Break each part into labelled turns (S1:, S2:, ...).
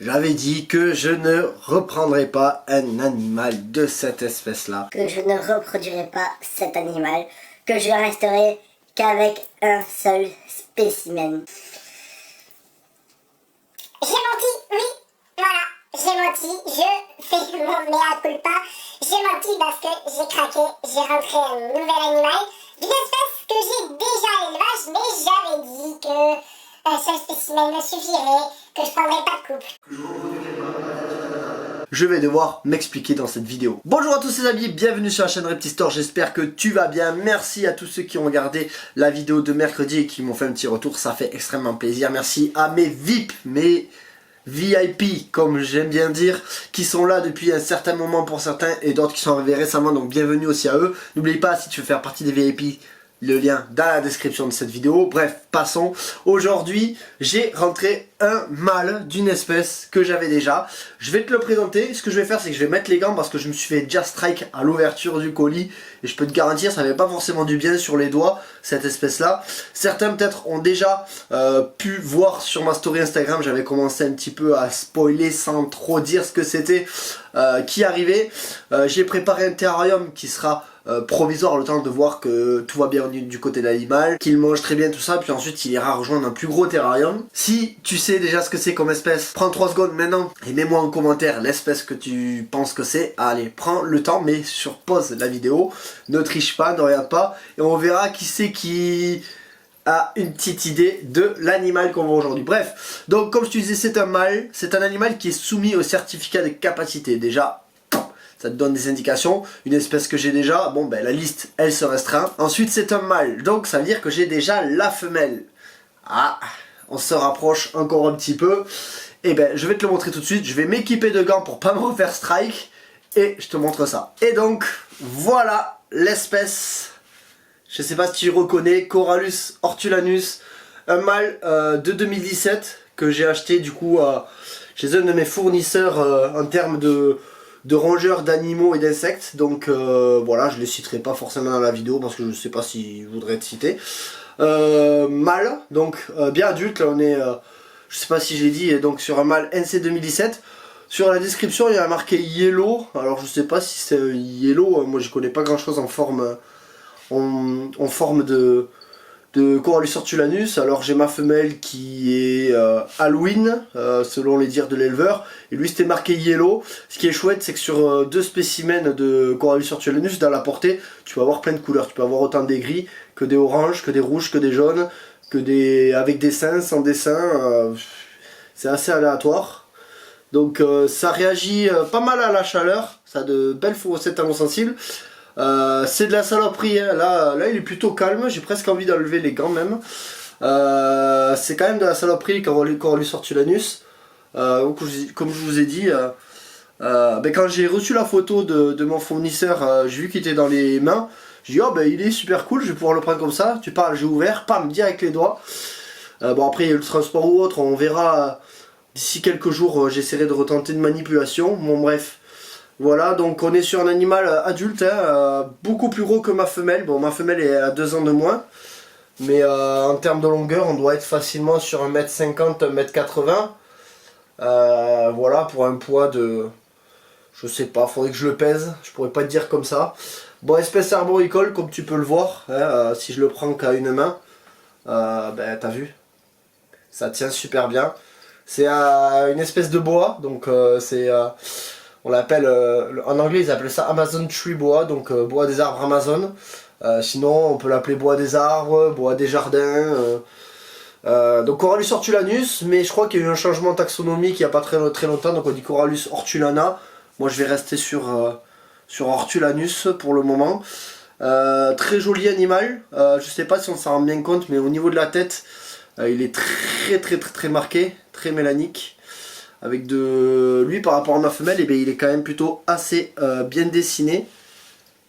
S1: J'avais dit que je ne reprendrai pas un animal de cette espèce-là.
S2: Que je ne reproduirai pas cet animal, que je ne resterai qu'avec un seul spécimen.
S3: J'ai menti, oui, voilà, j'ai menti, je fais mon mea culpa, j'ai menti parce que j'ai craqué, j'ai rentré un nouvel animal d'une espèce que j'ai déjà à l'élevage, mais j'avais dit que un seul spécimen me suffirait, que je prendrais pas de couple.
S1: Je vais devoir m'expliquer dans cette vidéo. Bonjour à tous les amis, bienvenue sur la chaîne Reptistore, j'espère que tu vas bien. Merci à tous ceux qui ont regardé la vidéo de mercredi et qui m'ont fait un petit retour, ça fait extrêmement plaisir. Merci à mes VIP, mes VIP comme j'aime bien dire, qui sont là depuis un certain moment pour certains et d'autres qui sont arrivés récemment, donc bienvenue aussi à eux. N'oublie pas, si tu veux faire partie des VIP, le lien dans la description de cette vidéo. Bref, passons. Aujourd'hui, j'ai rentré un mâle d'une espèce que j'avais déjà. Je vais te le présenter. Ce que je vais faire, c'est que je vais mettre les gants parce que je me suis fait déjà strike à l'ouverture du colis. Et je peux te garantir, ça n'avait pas forcément du bien sur les doigts, cette espèce-là. Certains peut-être ont déjà pu voir sur ma story Instagram. J'avais commencé un petit peu à spoiler sans trop dire ce que c'était qui arrivait. J'ai préparé un terrarium qui sera provisoire, le temps de voir que tout va bien du côté de l'animal, qu'il mange très bien tout ça, puis ensuite il ira rejoindre un plus gros terrarium. Si tu sais déjà ce que c'est comme espèce, prends 3 secondes maintenant et mets-moi en commentaire l'espèce que tu penses que c'est. Allez, prends le temps, mais sur pause la vidéo, ne triche pas, ne regarde pas, et on verra qui c'est qui a une petite idée de l'animal qu'on voit aujourd'hui. Bref, donc comme je te disais, c'est un mâle, c'est un animal qui est soumis au certificat de capacité. Déjà, ça te donne des indications. Une espèce que j'ai déjà, bon ben la liste elle se restreint. Ensuite c'est un mâle, donc ça veut dire que j'ai déjà la femelle. Ah, on se rapproche encore un petit peu. Et ben je vais te le montrer tout de suite. Je vais m'équiper de gants pour pas me refaire strike. Et je te montre ça. Et donc voilà l'espèce. Je sais pas si tu reconnais, Corallus hortulanus. Un mâle de 2017 que j'ai acheté du coup chez un de mes fournisseurs en termes de rongeurs d'animaux et d'insectes. Donc voilà, je les citerai pas forcément dans la vidéo parce que je sais pas si je voudrais te citer. Mâle, donc bien adulte, là on est, je sais pas si j'ai dit, donc sur un mâle NC 2017. Sur la description il y a marqué yellow, alors je sais pas si c'est yellow, moi je connais pas grand chose en forme, en forme de Corallus hortulanus. Alors j'ai ma femelle qui est Halloween, selon les dires de l'éleveur, et lui c'était marqué yellow. Ce qui est chouette, c'est que sur 2 spécimens de Corallus hortulanus, dans la portée, tu peux avoir plein de couleurs. Tu peux avoir autant des gris que des oranges, que des rouges, que des jaunes, que des avec des seins, sans dessin. C'est assez aléatoire. Donc ça réagit pas mal à la chaleur, ça a de belles fluorescentes thermosensibles. C'est de la saloperie, hein. Là il est plutôt calme, j'ai presque envie d'enlever les gants même. C'est quand même de la saloperie Corallus hortulanus. Comme je vous ai dit, ben quand j'ai reçu la photo de mon fournisseur, j'ai vu qu'il était dans les mains. J'ai dit oh ben il est super cool, je vais pouvoir le prendre comme ça. Tu parles, j'ai ouvert, pam, direct les doigts. Bon après il y a le transport ou autre, on verra d'ici quelques jours, j'essaierai de retenter une manipulation. Bon bref. Voilà, donc on est sur un animal adulte, hein, beaucoup plus gros que ma femelle. Bon, ma femelle est à 2 ans de moins, mais en termes de longueur, on doit être facilement sur 1m50, 1m80. Voilà, pour un poids de... Je sais pas, faudrait que je le pèse, je pourrais pas te dire comme ça. Bon, espèce arboricole, comme tu peux le voir, hein, si je le prends qu'à une main, ben t'as vu, ça tient super bien. C'est une espèce de bois, donc c'est... on l'appelle, en anglais ils appellent ça Amazon Tree Bois, donc bois des arbres Amazon. Sinon on peut l'appeler bois des arbres, bois des jardins. Donc Corallus hortulanus, mais je crois qu'il y a eu un changement taxonomique il n'y a pas très longtemps, donc on dit Corallus hortulana. Moi je vais rester sur hortulanus pour le moment. Très joli animal, je sais pas si on s'en rend bien compte, mais au niveau de la tête, il est très marqué, très mélanique. Avec de lui par rapport à ma femelle, et bien il est quand même plutôt assez bien dessiné.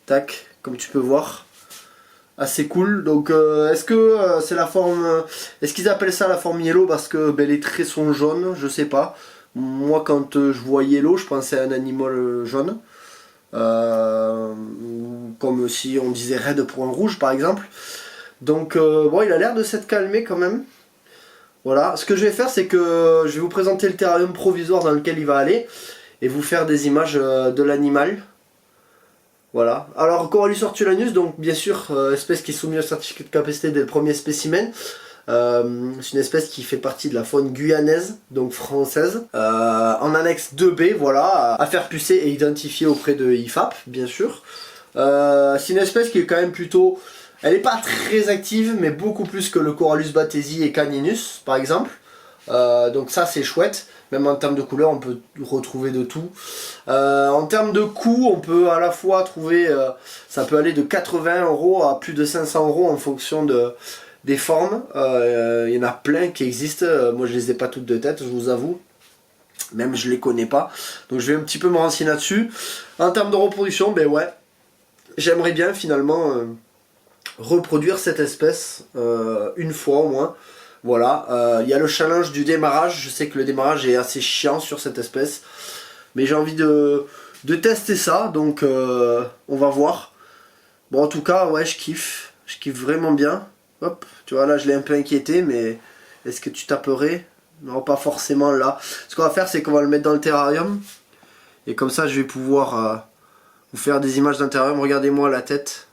S1: Tac, comme tu peux voir. Assez cool. Donc est-ce que c'est la forme... Est-ce qu'ils appellent ça la forme yellow parce que ben, les traits sont jaunes? Je sais pas. Moi quand je vois yellow, je pensais à un animal jaune. Comme si on disait red pour un rouge par exemple. Donc bon, il a l'air de s'être calmé quand même. Voilà, ce que je vais faire c'est que je vais vous présenter le terrarium provisoire dans lequel il va aller et vous faire des images de l'animal. Voilà, alors Corallus hortulanus, donc bien sûr espèce qui est soumise au certificat de capacité dès le premier spécimen. C'est une espèce qui fait partie de la faune guyanaise, donc française. En annexe 2B, voilà, à faire pucer et identifier auprès de IFAP, bien sûr. C'est une espèce qui est quand même plutôt... Elle n'est pas très active, mais beaucoup plus que le Corallus bathesi et Caninus, par exemple. Donc ça, c'est chouette. Même en termes de couleur, on peut retrouver de tout. En termes de coût, on peut à la fois trouver... ça peut aller de 80 € à plus de 500 € en fonction des formes. Il y en a plein qui existent. Moi, je les ai pas toutes de tête, je vous avoue. Même je les connais pas. Donc je vais un petit peu me renseigner là-dessus. En termes de reproduction, ben ouais. J'aimerais bien finalement... reproduire cette espèce une fois au moins. Voilà, il y a le challenge du démarrage. Je sais que le démarrage est assez chiant sur cette espèce, mais j'ai envie de tester ça, donc on va voir. Bon, en tout cas, ouais, je kiffe vraiment bien. Hop, tu vois, là je l'ai un peu inquiété, mais est-ce que tu taperais? Non, pas forcément là. Ce qu'on va faire, c'est qu'on va le mettre dans le terrarium, et comme ça je vais pouvoir vous faire des images d'un terrarium. Regardez-moi la tête.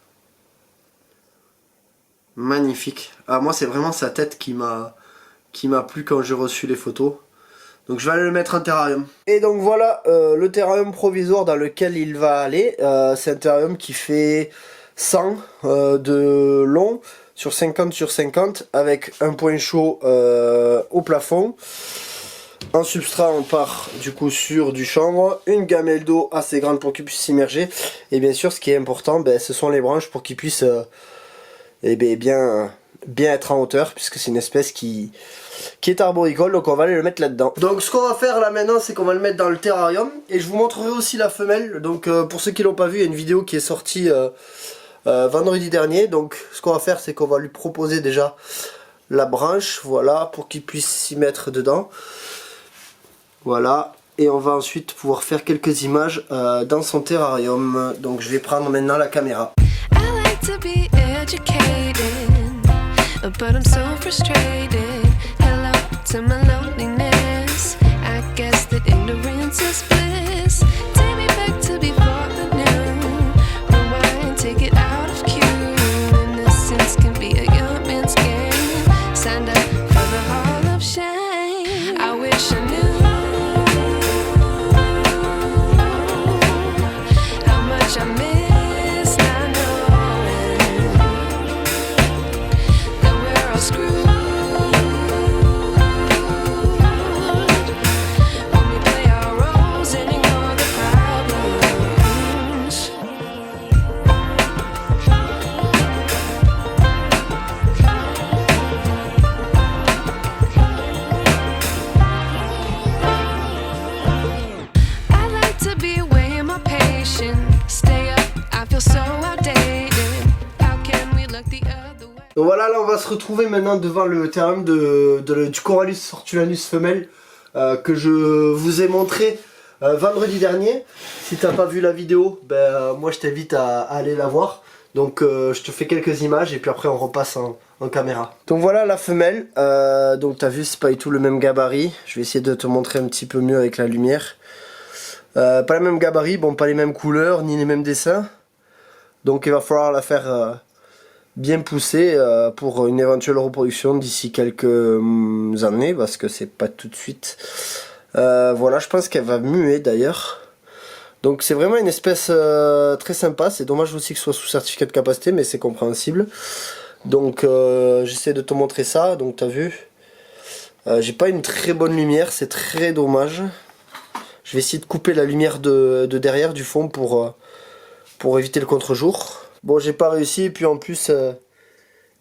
S1: Magnifique. Ah, moi c'est vraiment sa tête qui m'a plu quand j'ai reçu les photos. Donc je vais aller le mettre en terrarium. Et donc voilà le terrarium provisoire dans lequel il va aller. C'est un terrarium qui fait 100 de long sur 50 sur 50 avec un point chaud au plafond. En substrat, on part du coup sur du chanvre, une gamelle d'eau assez grande pour qu'il puisse s'immerger. Et bien sûr, ce qui est important, ben, ce sont les branches pour qu'il puisse bien être en hauteur, puisque c'est une espèce qui est arboricole, donc on va aller le mettre là-dedans. Donc ce qu'on va faire là maintenant, c'est qu'on va le mettre dans le terrarium, et je vous montrerai aussi la femelle. Donc pour ceux qui l'ont pas vu, il y a une vidéo qui est sortie vendredi dernier. Donc ce qu'on va faire, c'est qu'on va lui proposer déjà la branche, voilà, pour qu'il puisse s'y mettre dedans. Voilà, et on va ensuite pouvoir faire quelques images dans son terrarium. Donc je vais prendre maintenant la caméra. But I'm so frustrated. Hello to my loneliness. I guess that ignorance is bliss. Take me back to before the noon. Rewind, take it out of cue. Innocence can be a young man's game. Signed up for the hall of shame. I wish I knew how much I miss. Donc voilà, là on va se retrouver maintenant devant le terrarium du Corallus hortulanus femelle que je vous ai montré vendredi dernier. Si t'as pas vu la vidéo, ben, moi je t'invite à aller la voir. Donc je te fais quelques images et puis après on repasse en caméra. Donc voilà la femelle, donc t'as vu c'est pas du tout le même gabarit. Je vais essayer de te montrer un petit peu mieux avec la lumière. Pas le même gabarit, bon pas les mêmes couleurs ni les mêmes dessins. Donc il va falloir la faire bien pousser pour une éventuelle reproduction d'ici quelques années, parce que c'est pas tout de suite. Voilà, je pense qu'elle va muer d'ailleurs. Donc c'est vraiment une espèce très sympa. C'est dommage aussi que ce soit sous certificat de capacité, mais c'est compréhensible. Donc j'essaie de te montrer ça. Donc t'as vu, j'ai pas une très bonne lumière, c'est très dommage. Je vais essayer de couper la lumière de derrière, du fond, pour éviter le contre-jour. Bon, j'ai pas réussi, et puis en plus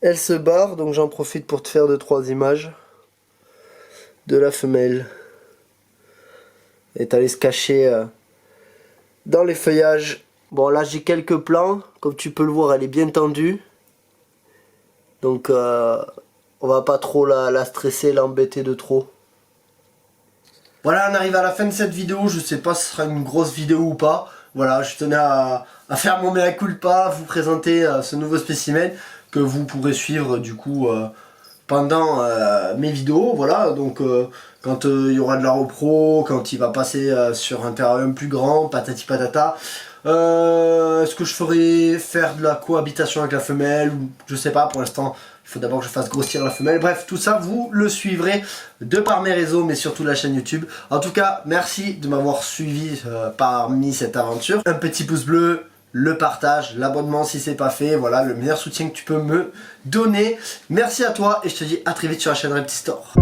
S1: elle se barre, donc j'en profite pour te faire 2-3 images de la femelle. Elle est allée se cacher dans les feuillages. Bon, là j'ai quelques plans, comme tu peux le voir, elle est bien tendue. Donc on va pas trop la stresser, l'embêter de trop. Voilà, on arrive à la fin de cette vidéo. Je sais pas si ce sera une grosse vidéo ou pas. Voilà, je tenais à faire mon mea culpa, vous présenter ce nouveau spécimen que vous pourrez suivre du coup pendant mes vidéos, voilà, donc quand il y aura de la repro, quand il va passer sur un terrarium plus grand, patati patata. Est-ce que je ferai faire de la cohabitation avec la femelle? Je sais pas, pour l'instant il faut d'abord que je fasse grossir la femelle. Bref, tout ça vous le suivrez de par mes réseaux, mais surtout la chaîne YouTube. En tout cas, merci de m'avoir suivi parmi cette aventure. Un petit pouce bleu, le partage, l'abonnement si c'est pas fait, voilà le meilleur soutien que tu peux me donner. Merci à toi et je te dis à très vite sur la chaîne Reptile Store.